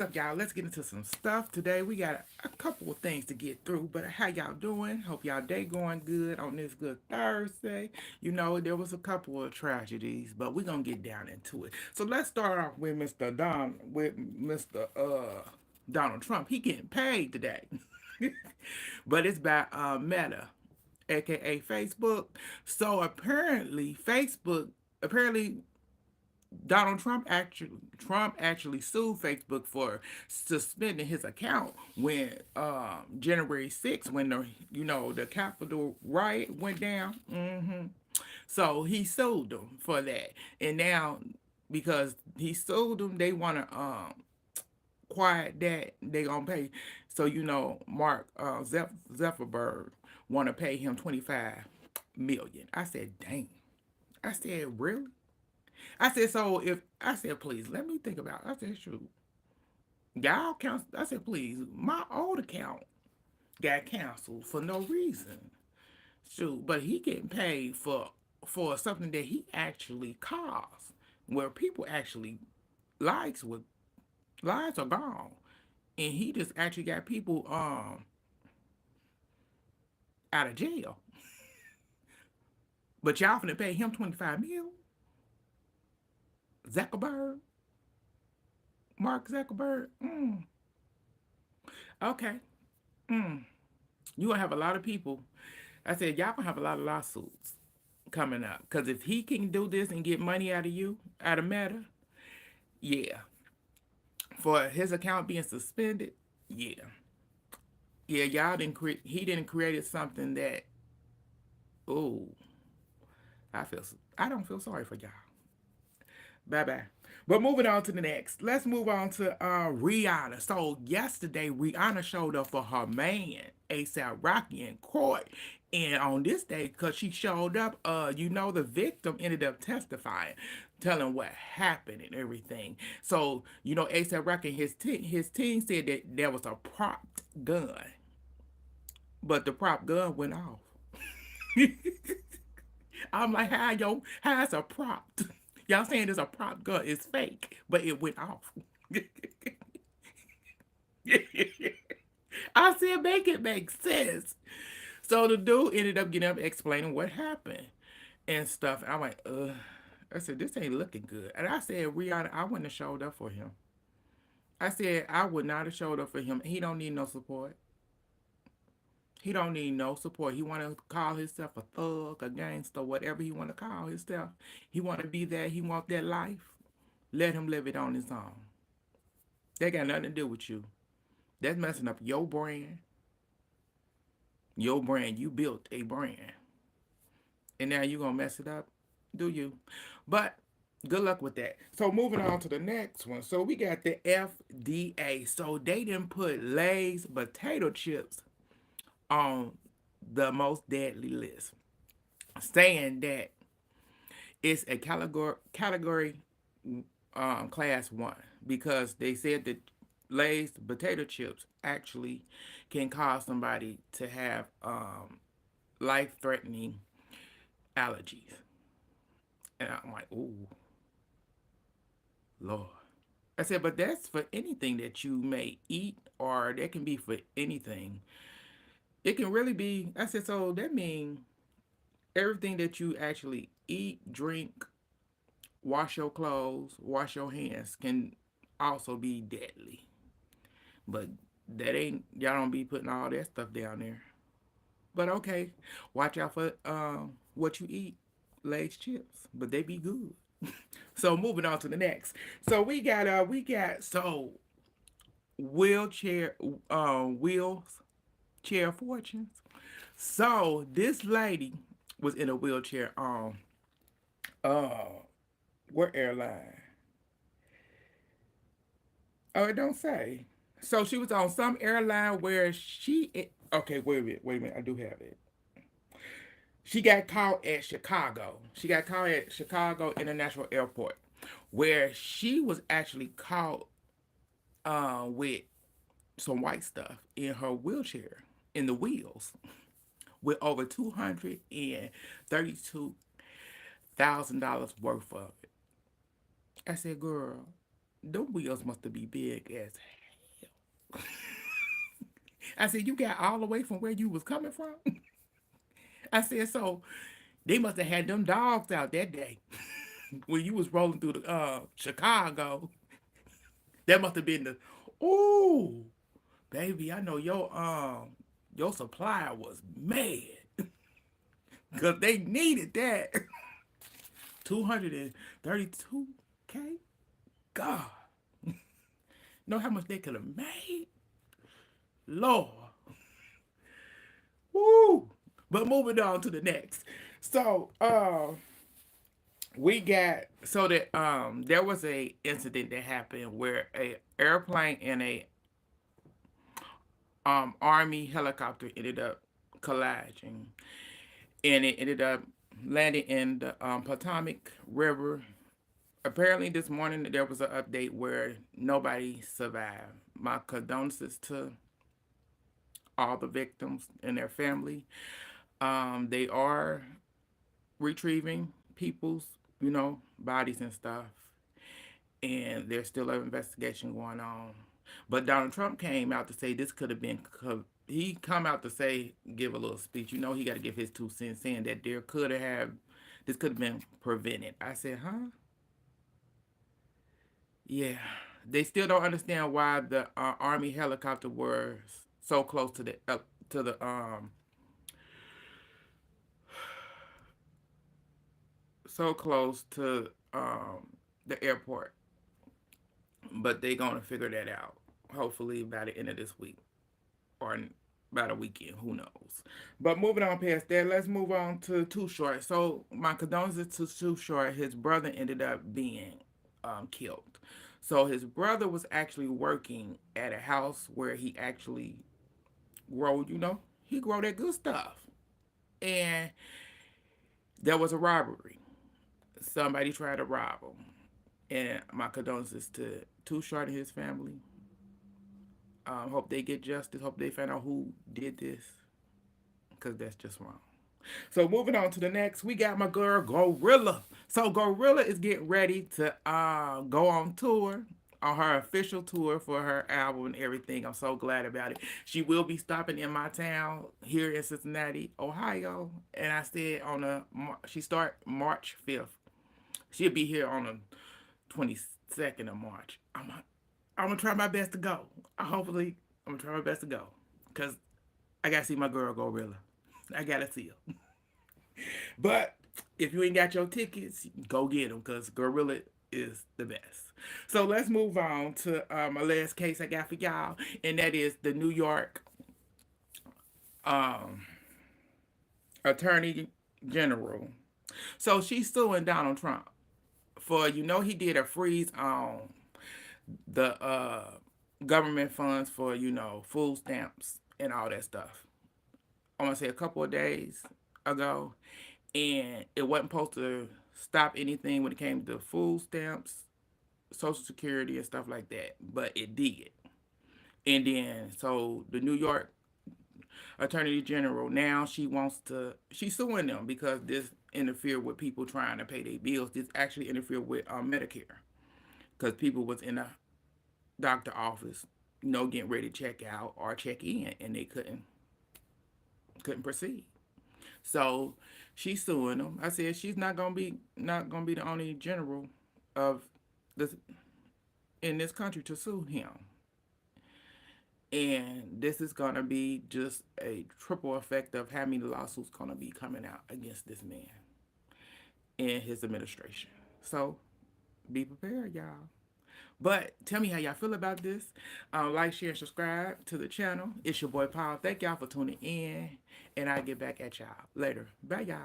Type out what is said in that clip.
Up, y'all? Let's get into some stuff today. We got a couple of things to get through, but how y'all doing? Hope y'all day going good on this good Thursday. You know, there was a couple of tragedies, but we're gonna get down into it. So let's start off with Mr. Donald Trump. He getting paid today. But it's by Meta, aka Facebook. So apparently Donald Trump actually sued Facebook for suspending his account when January 6th, when the Capitol riot went down. So he sued them for that, and now because he sued them, they want to quiet that. They gonna pay. So Mark Zuckerberg want to pay him 25 million. I said, dang. I said, really? I said, so if I said, please let me think about it. I said, shoot, y'all count. I said, please, my old account got canceled for no reason. Shoot, but he getting paid for something that he actually caused, where people actually lives with lives are gone, and he just actually got people out of jail. But y'all finna pay him 25 mil. Zuckerberg, Mark Zuckerberg. Okay. Mm. You gonna have a lot of people. I said y'all gonna have a lot of lawsuits coming up because if he can do this and get money out of you, out of Meta, yeah, for his account being suspended, yeah, yeah, y'all didn't create. He didn't create something that. Oh, I feel. I don't feel sorry for y'all. Bye bye. But moving on to the next. Let's move on to Rihanna. So yesterday, Rihanna showed up for her man, ASAP Rocky, in court. And on this day, because she showed up, the victim ended up testifying, telling what happened and everything. So, ASAP Rocky and his team said that there was a prop gun, but the prop gun went off. I'm like, how's a prop? Y'all saying it's a prop gun? It's fake, but it went off. I said, make it make sense. So the dude ended up getting up explaining what happened and stuff. And I'm like, ugh. I said, this ain't looking good. And I said, Rihanna, I wouldn't have showed up for him. I said, I would not have showed up for him. He don't need no support. He don't need no support. He want to call himself a thug, a gangster, whatever he want to call himself. He want to be that. He want that life. Let him live it on his own. That got nothing to do with you. That's messing up your brand. Your brand. You built a brand. And now you going to mess it up? Do you? But good luck with that. So moving on to the next one. So we got the FDA. So they didn't put Lay's potato chips on the most deadly list, saying that it's a category class 1 because they said that Lay's potato chips actually can cause somebody to have life-threatening allergies. And I'm like, ooh, Lord. I said, but that's for anything that you may eat, or that can be for anything. It can really be. I said, so that means everything that you actually eat, drink, wash your clothes, wash your hands can also be deadly. But that ain't, y'all don't be putting all that stuff down there. But okay, watch out for what you eat. Lay's chips, but they be good. So moving on to the next. So we got wheelchair wheelchair fortunes. So this lady was in a wheelchair on uh what airline? Oh, it don't say. So she was on some airline where okay, wait a minute, I do have it. She got caught at Chicago. She got caught at Chicago International Airport, where she was actually caught with some white stuff in her wheelchair, in the wheels, with over $232,000 worth of it. I said, girl. Them wheels must be big as hell. I said, you got all the way from where you was coming from? I said, so they must have had them dogs out that day when you was rolling through the Chicago. That must have been the, ooh, baby, I know your supplier was mad because they needed that. 232K? God. Know how much they could have made? Lord. Woo. But moving on to the next. So, we got so that there was a incident that happened where a airplane and a army helicopter ended up colliding, and it ended up landing in the Potomac River. Apparently, this morning there was an update where nobody survived. My condolences to all the victims and their family. They are retrieving people's, bodies and stuff, and there's still an investigation going on. But Donald Trump came out to say this could have been. He come out to say, give a little speech. He got to give his 2 cents, saying that there could have, this could have been prevented. I said, huh? Yeah. They still don't understand why the army helicopter was so close to the so close to the airport, but they gonna figure that out. Hopefully by the end of this week or by the weekend. Who knows? But moving on past that, let's move on to 2short. So my condolences to 2short. His brother ended up being killed. So his brother was actually working at a house where he actually grow. He grow that good stuff, and there was a robbery. Somebody tried to rob him. And my condolences to 2short and his family. Hope they get justice. Hope they find out who did this, because that's just wrong. So moving on to the next, we got my girl GloRilla. So GloRilla is getting ready to go on tour, on her official tour for her album and everything. I'm so glad about it. She will be stopping in my town here in Cincinnati, Ohio, and I said she start March 5th. She'll be here on the 22nd of March. I'm gonna try my best to go. Hopefully, I'm gonna try my best to go, cause I gotta see my girl GloRilla. I gotta see her. But if you ain't got your tickets, go get them, cause GloRilla is the best. So let's move on to my last case I got for y'all, and that is the New York um, Attorney General. So she's suing Donald Trump for he did a freeze on the government funds for food stamps and all that stuff. I want to say a couple of days ago, and it wasn't supposed to stop anything when it came to food stamps, Social Security, and stuff like that, but it did. And then so the New York Attorney General, now she's suing them because this interfered with people trying to pay their bills. This actually interfered with Medicare, because people was in a doctor office, getting ready to check out or check in, and they couldn't proceed. So she's suing them. I said she's not gonna be the only general of this in this country to sue him. And this is gonna be just a triple effect of how many lawsuits gonna be coming out against this man and his administration. So be prepared, y'all. But tell me how y'all feel about this. Like, share, and subscribe to the channel. It's your boy Paul. Thank y'all for tuning in. And I'll get back at y'all later. Bye, y'all.